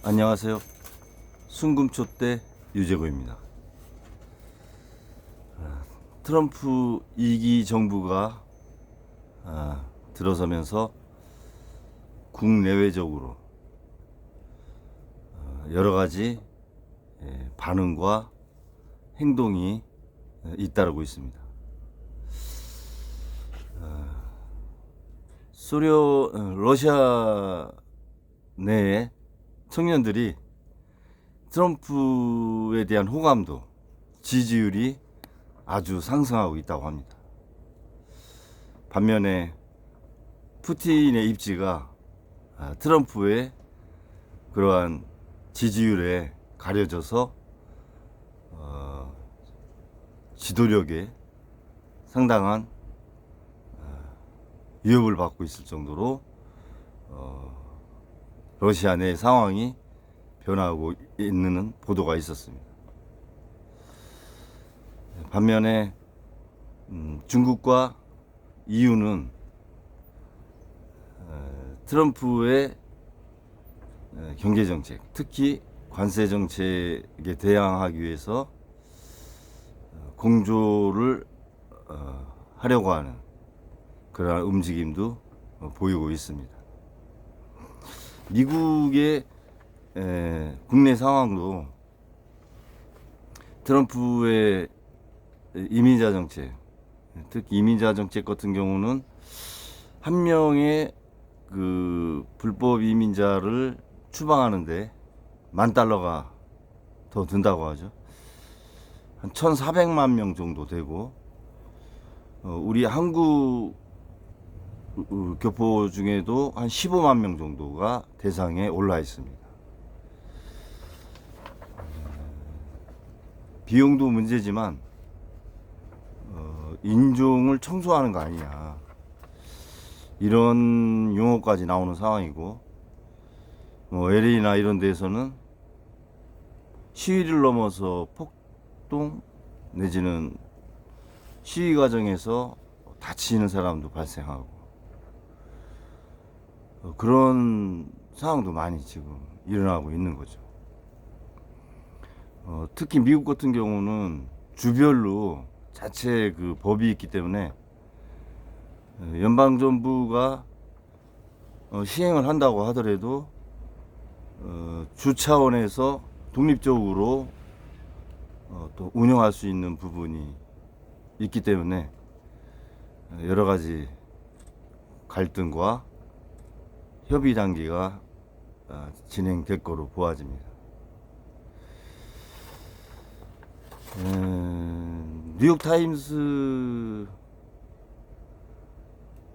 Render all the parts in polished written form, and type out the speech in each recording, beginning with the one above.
안녕하세요. 순금초대 유재고입니다. 트럼프 2기 정부가 들어서면서 국내외적으로 여러 가지 반응과 행동이 잇따르고 있습니다. 러시아 내에 청년들이 트럼프에 대한 호감도, 지지율이 아주 상승하고 있다고 합니다. 반면에 푸틴의 입지가 트럼프의 그러한 지지율에 가려져서 지도력에 상당한 위협을 받고 있을 정도로 러시아 내 상황이 변화하고 있는 보도가 있었습니다. 반면에 중국과 EU는 트럼프의 경제정책, 특히 관세정책에 대항하기 위해서 공조를 하려고 하는 그러한 움직임도 보이고 있습니다. 미국의 국내 상황도 트럼프의 이민자 정책, 특히 이민자 정책 같은 경우는 한 명의 그 불법 이민자를 추방하는데 $10,000가 더 든다고 하죠. 한 1,400만 명 정도 되고, 우리 한국 교포 중에도 한 15만 명 정도가 대상에 올라 있습니다. 비용도 문제지만 인종을 청소하는 거 아니냐, 이런 용어까지 나오는 상황이고, LA나 이런 데에서는 시위를 넘어서 폭동 내지는 시위 과정에서 다치는 사람도 발생하고, 그런 상황도 많이 지금 일어나고 있는 거죠. 특히 미국 같은 경우는 주별로 자체 그 법이 있기 때문에 연방정부가 시행을 한다고 하더라도 주 차원에서 독립적으로 또 운영할 수 있는 부분이 있기 때문에 여러 가지 갈등과 협의 단계가 진행될 거로 보아집니다. 뉴욕타임스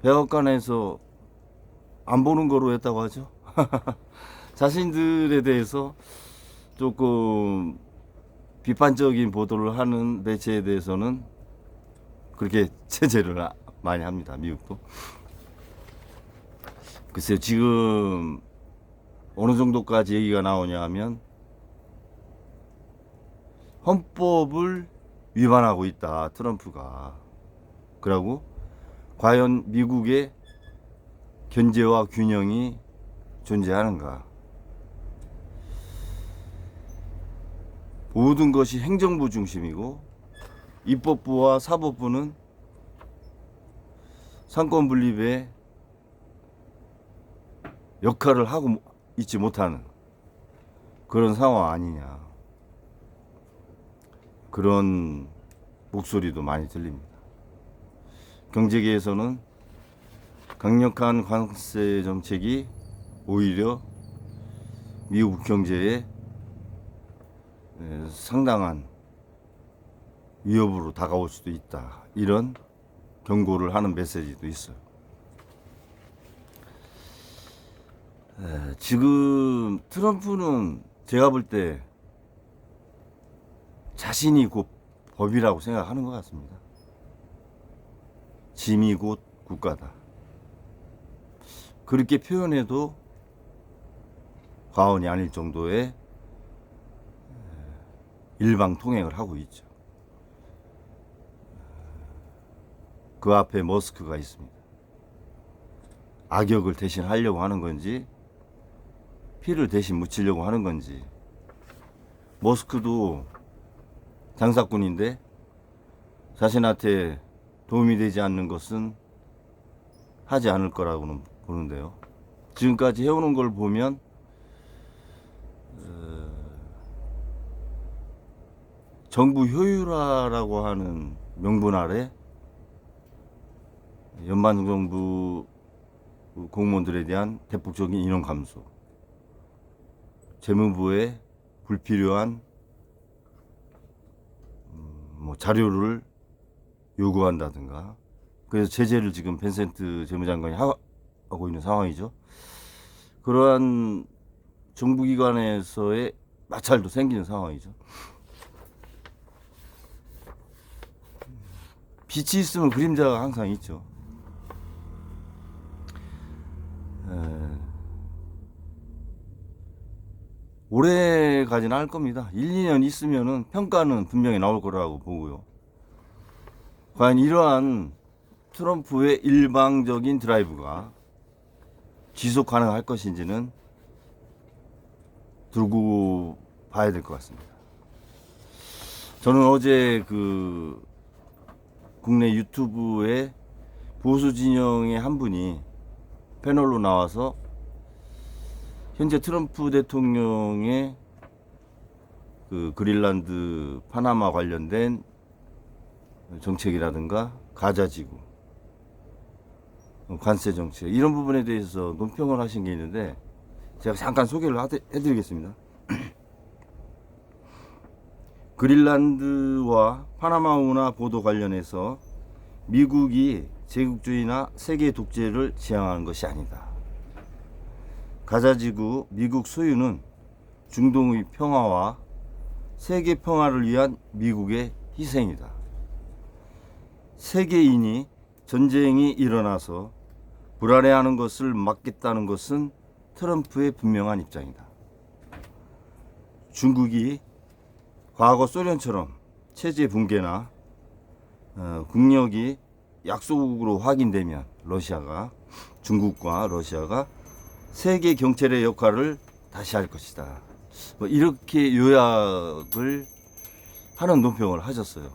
백악관에서 안 보는 거로 했다고 하죠. 자신들에 대해서 조금 비판적인 보도를 하는 매체에 대해서는 그렇게 제재를 많이 합니다. 미국도. 글쎄요, 지금 어느 정도까지 얘기가 나오냐 하면 헌법을 위반하고 있다, 트럼프가. 그러고 과연 미국의 견제와 균형이 존재하는가. 모든 것이 행정부 중심이고 입법부와 사법부는 상권 분립의 역할을 하고 있지 못하는 그런 상황 아니냐, 그런 목소리도 많이 들립니다. 경제계에서는 강력한 관세 정책이 오히려 미국 경제에 상당한 위협으로 다가올 수도 있다, 이런 경고를 하는 메시지도 있어요. 지금 트럼프는 제가 볼 때 자신이 곧 법이라고 생각하는 것 같습니다. 짐이 곧 국가다, 그렇게 표현해도 과언이 아닐 정도의 일방통행을 하고 있죠. 그 앞에 머스크가 있습니다. 악역을 대신하려고 하는 건지 피를 대신 묻히려고 하는 건지. 머스크도 장사꾼인데 자신한테 도움이 되지 않는 것은 하지 않을 거라고는 보는데요. 지금까지 해오는 걸 보면 정부 효율화라고 하는 명분 아래 연방정부 공무원들에 대한 대폭적인 인원 감소, 재무부에 불필요한 자료를 요구한다든가, 그래서 제재를 지금 벤센트 재무장관이 하고 있는 상황이죠. 그러한 정부기관에서의 마찰도 생기는 상황이죠. 빛이 있으면 그림자가 항상 있죠. 오래 가지는 않을 겁니다. 1, 2년 있으면은 평가는 분명히 나올 거라고 보고요. 과연 이러한 트럼프의 일방적인 드라이브가 지속 가능할 것인지는 두고 봐야 될 것 같습니다. 저는 어제 그 국내 유튜브에 보수 진영의 한 분이 패널로 나와서 현재 트럼프 대통령의 그 그린란드 파나마 관련된 정책이라든가 가자지구 관세 정책 이런 부분에 대해서 논평을 하신 게 있는데 제가 잠깐 소개를 해드리겠습니다. 그린란드와 파나마 운하 보도 관련해서 미국이 제국주의나 세계 독재를 지향하는 것이 아니다. 가자지구 미국 소유는 중동의 평화와 세계 평화를 위한 미국의 희생이다. 세계인이 전쟁이 일어나서 불안해하는 것을 막겠다는 것은 트럼프의 분명한 입장이다. 중국이 과거 소련처럼 체제 붕괴나 국력이 약소국으로 확인되면 중국과 러시아가 세계 경찰의 역할을 다시 할 것이다. 이렇게 요약을 하는 논평을 하셨어요.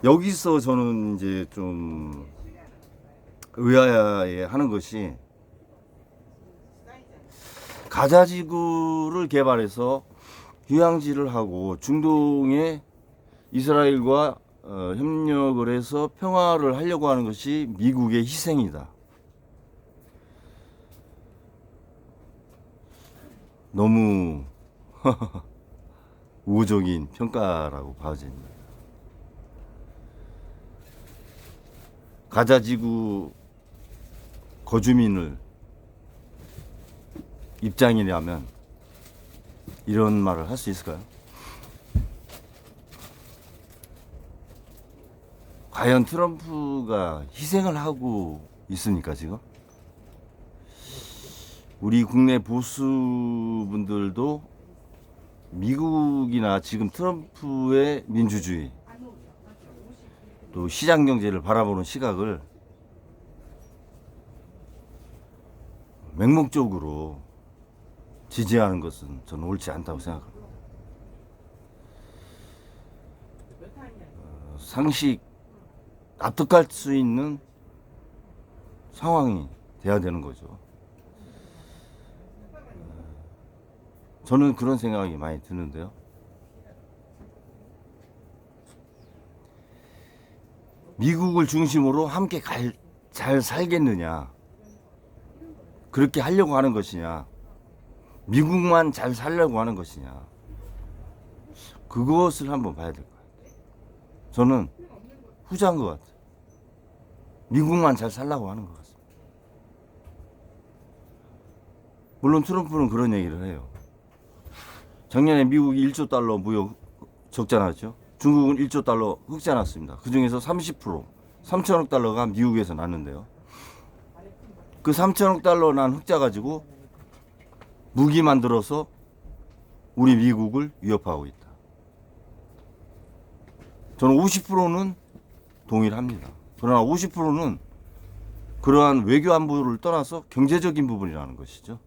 여기서 저는 이제 좀 의아해 하는 것이 가자지구를 개발해서 휴양지를 하고 중동에 이스라엘과 협력을 해서 평화를 하려고 하는 것이 미국의 희생이다. 너무 우호적인 평가라고 봐집니다. 가자지구 거주민을 입장이라면 이런 말을 할 수 있을까요? 과연 트럼프가 희생을 하고 있습니까, 지금? 우리 국내 보수분들도 미국이나 지금 트럼프의 민주주의 또 시장 경제를 바라보는 시각을 맹목적으로 지지하는 것은 저는 옳지 않다고 생각합니다. 상식 납득할 수 있는 상황이 돼야 되는 거죠. 저는 그런 생각이 많이 드는데요. 미국을 중심으로 함께 잘 살겠느냐, 그렇게 하려고 하는 것이냐, 미국만 잘 살려고 하는 것이냐, 그것을 한번 봐야 될 것 같아요. 저는 후자인 것 같아요. 미국만 잘 살려고 하는 것 같습니다. 물론 트럼프는 그런 얘기를 해요. 작년에 미국이 1조 달러 무역 적자 났죠. 중국은 1조 달러 흑자 났습니다. 그 중에서 30%, 3천억 달러가 미국에서 났는데요. 그 3천억 달러 난 흑자 가지고 무기 만들어서 우리 미국을 위협하고 있다. 저는 50%는 동의를 합니다. 그러나 50%는 그러한 외교 안보를 떠나서 경제적인 부분이라는 것이죠.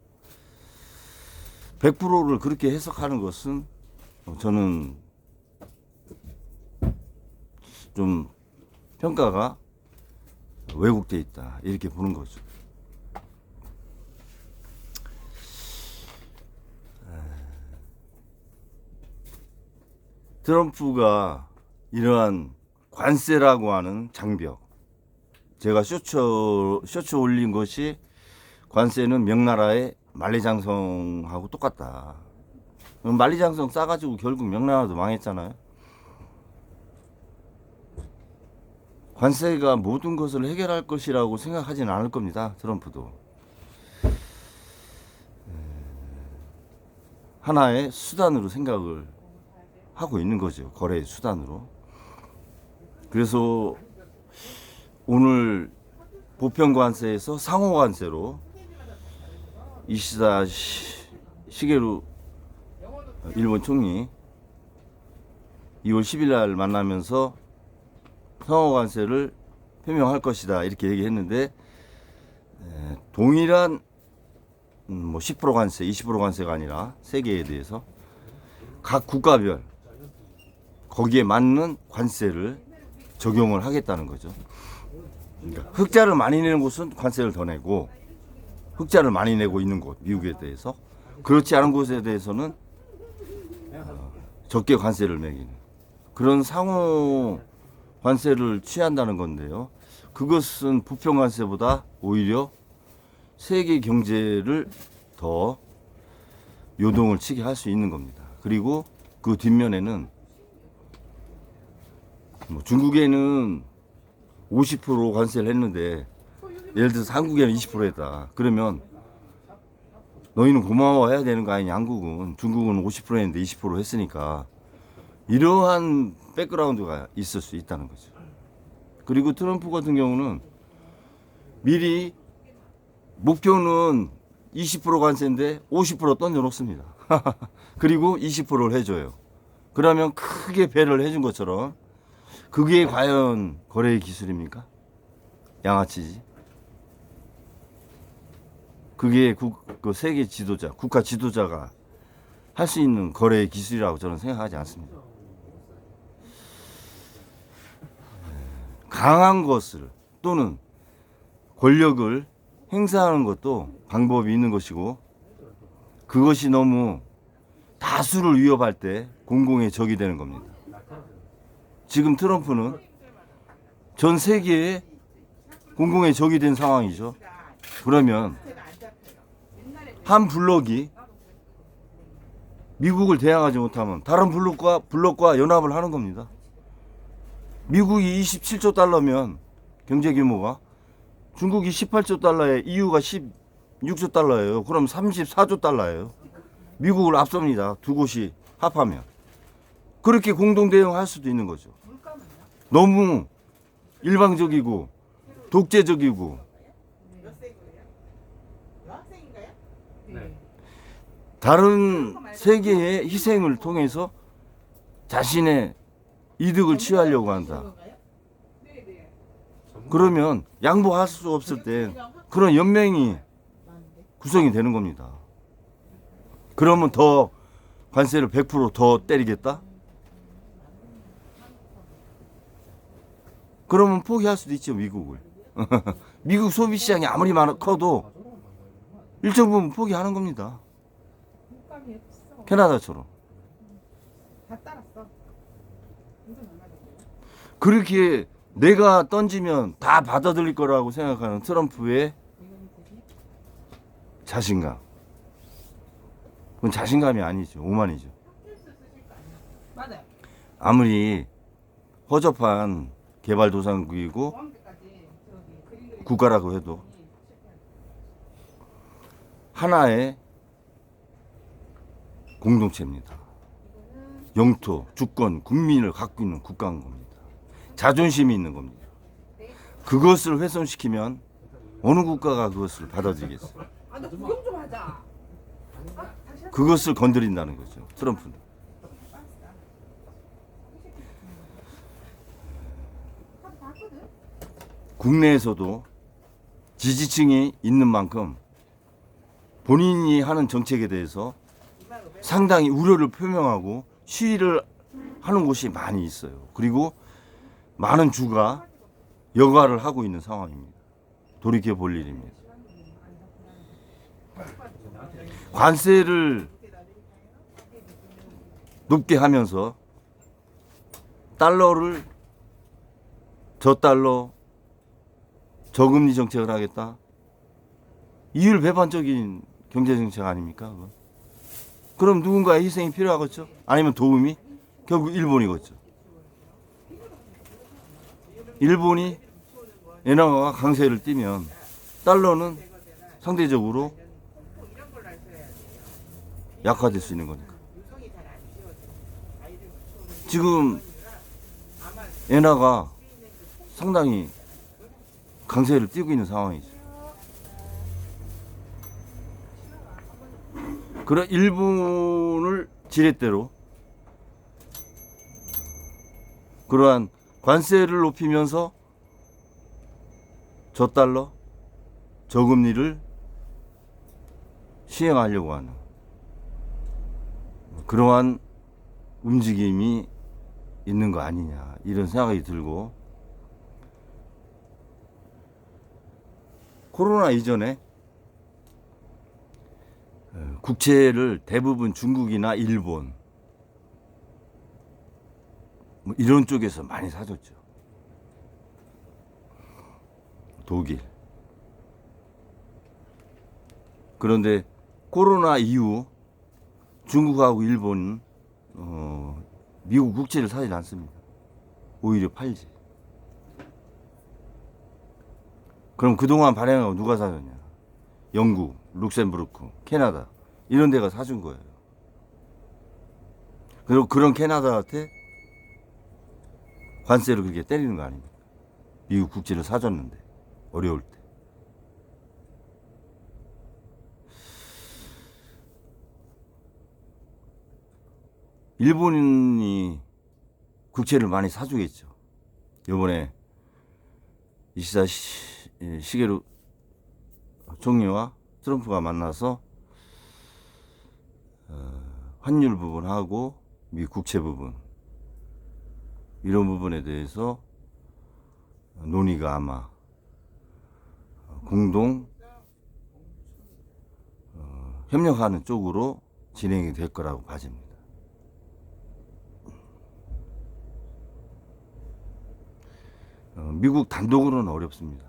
100%를 그렇게 해석하는 것은 저는 좀 평가가 왜곡돼 있다 이렇게 보는 거죠. 트럼프가 이러한 관세라고 하는 장벽, 제가 쇼츠 올린 것이 관세는 명나라의 만리장성하고 똑같다. 만리장성 싸가지고 결국 명나라도 망했잖아요. 관세가 모든 것을 해결할 것이라고 생각하지는 않을 겁니다. 트럼프도. 하나의 수단으로 생각을 하고 있는 거죠. 거래의 수단으로. 그래서 오늘 보편관세에서 상호관세로 이시다 시게루 일본 총리 2월 10일 날 만나면서 상호관세를 표명할 것이다 이렇게 얘기했는데, 동일한 뭐 10% 관세, 20% 관세가 아니라 세계에 대해서 각 국가별 거기에 맞는 관세를 적용을 하겠다는 거죠. 그러니까 흑자를 많이 내는 곳은 관세를 더 내고, 흑자를 많이 내고 있는 곳 미국에 대해서, 그렇지 않은 곳에 대해서는 적게 관세를 매기는 그런 상호 관세를 취한다는 건데요. 그것은 보편 관세보다 오히려 세계 경제를 더 요동을 치게 할 수 있는 겁니다. 그리고 그 뒷면에는 뭐 중국에는 50% 관세를 했는데 예를 들어서 한국에는 20% 했다. 그러면 너희는 고마워해야 되는 거 아니냐. 한국은, 중국은 50% 했는데 20% 했으니까. 이러한 백그라운드가 있을 수 있다는 거죠. 그리고 트럼프 같은 경우는 미리 목표는 20% 관세인데 50% 던져놓습니다. 그리고 20%를 해줘요. 그러면 크게 배를 해준 것처럼, 그게 과연 거래의 기술입니까? 양아치지. 그게 그 세계 지도자, 국가 지도자가 할 수 있는 거래의 기술이라고 저는 생각하지 않습니다. 강한 것을 또는 권력을 행사하는 것도 방법이 있는 것이고, 그것이 너무 다수를 위협할 때 공공의 적이 되는 겁니다. 지금 트럼프는 전 세계에 공공의 적이 된 상황이죠. 그러면 한 블록이 미국을 대항하지 못하면 다른 블록과 연합을 하는 겁니다. 미국이 27조 달러면 경제 규모가, 중국이 18조 달러에 EU가 16조 달러예요. 그럼 34조 달러예요. 미국을 앞섭니다. 두 곳이 합하면. 그렇게 공동 대응할 수도 있는 거죠. 너무 일방적이고 독재적이고 다른 세계의 희생을 통해서 자신의 이득을 취하려고 한다. 그러면 양보할 수 없을 때 그런 연맹이 구성이 되는 겁니다. 그러면 더 관세를 100% 때리겠다? 그러면 포기할 수도 있죠, 미국을. 미국 소비 시장이 아무리 커도 일정 부분 포기하는 겁니다. 캐나다처럼. 그렇게 내가 던지면 다 받아들일 거라고 생각하는 트럼프의 자신감. 그건 자신감이 아니죠. 오만이죠. 아무리 허접한 개발도상국이고 국가라고 해도 하나의 공동체입니다. 영토, 주권, 국민을 갖고 있는 국가인 겁니다. 자존심이 있는 겁니다. 그것을 훼손시키면 어느 국가가 그것을 받아들이겠어요? 그것을 건드린다는 거죠, 트럼프는. 국내에서도 지지층이 있는 만큼 본인이 하는 정책에 대해서 상당히 우려를 표명하고 시위를 하는 곳이 많이 있어요. 그리고 많은 주가 여가를 하고 있는 상황입니다. 돌이켜 볼 일입니다. 관세를 높게 하면서 달러를 저달러 저금리 정책을 하겠다. 이율 배반적인 경제 정책 아닙니까? 그건? 그럼 누군가의 희생이 필요하겠죠? 아니면 도움이? 결국 일본이겠죠. 일본이 엔화가 강세를 띠면 달러는 상대적으로 약화될 수 있는 거니까. 지금 엔화가 상당히 강세를 띠고 있는 상황이죠. 그런 일본을 지렛대로 그러한 관세를 높이면서 저달러 저금리를 시행하려고 하는 그러한 움직임이 있는 거 아니냐 이런 생각이 들고, 코로나 이전에 국채를 대부분 중국이나 일본 뭐 이런 쪽에서 많이 사줬죠. 독일. 그런데 코로나 이후 중국하고 일본은 미국 국채를 사지 않습니다. 오히려 팔지. 그럼 그동안 발행하고 누가 사줬냐? 영국, 룩셈부르크, 캐나다 이런 데가 사준 거예요. 그리고 그런 캐나다한테 관세를 그렇게 때리는 거 아닙니까? 미국 국채를 사줬는데 어려울 때. 일본이 국채를 많이 사주겠죠. 이번에 이시다 시게루 총리와 트럼프가 만나서 환율 부분하고 미 국채 부분 이런 부분에 대해서 논의가 아마 공동 협력하는 쪽으로 진행이 될 거라고 봐집니다. 미국 단독으로는 어렵습니다.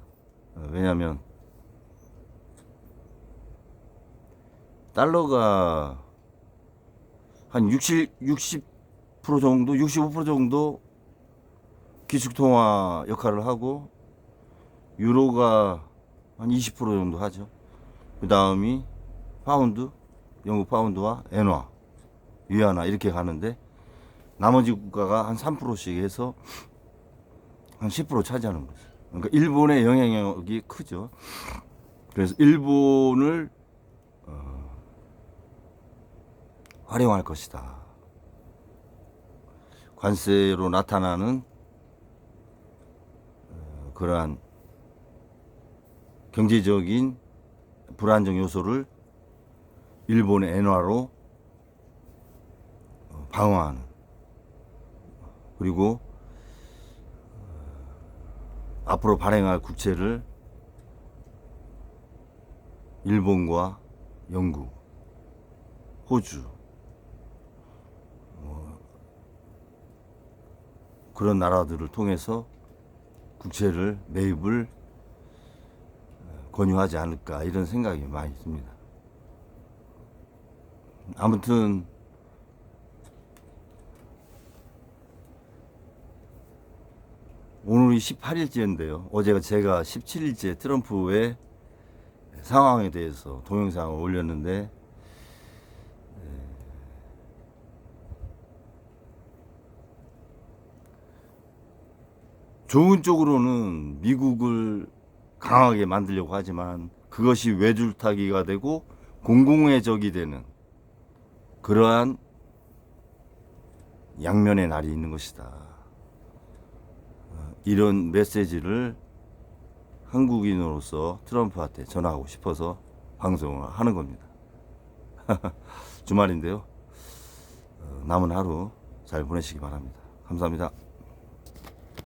왜냐하면 달러가 한 60% 정도, 65% 정도 기축통화 역할을 하고, 유로가 한 20% 정도 하죠. 그 다음이 파운드, 영국 파운드와 엔화, 위안화 이렇게 가는데, 나머지 국가가 한 3%씩 해서 한 10% 차지하는 거죠. 그러니까 일본의 영향력이 크죠. 그래서 일본을 활용할 것이다. 관세로 나타나는 그러한 경제적인 불안정 요소를 일본의 엔화로 방어하는, 그리고 앞으로 발행할 국채를 일본과 영국, 호주 그런 나라들을 통해서 국채를 매입을 권유하지 않을까 이런 생각이 많이 듭니다. 아무튼 오늘이 18일째인데요. 어제가 제가 17일째 트럼프의 상황에 대해서 동영상을 올렸는데, 좋은 쪽으로는 미국을 강하게 만들려고 하지만 그것이 외줄타기가 되고 공공의 적이 되는 그러한 양면의 날이 있는 것이다. 이런 메시지를 한국인으로서 트럼프한테 전하고 싶어서 방송을 하는 겁니다. 주말인데요. 남은 하루 잘 보내시기 바랍니다. 감사합니다.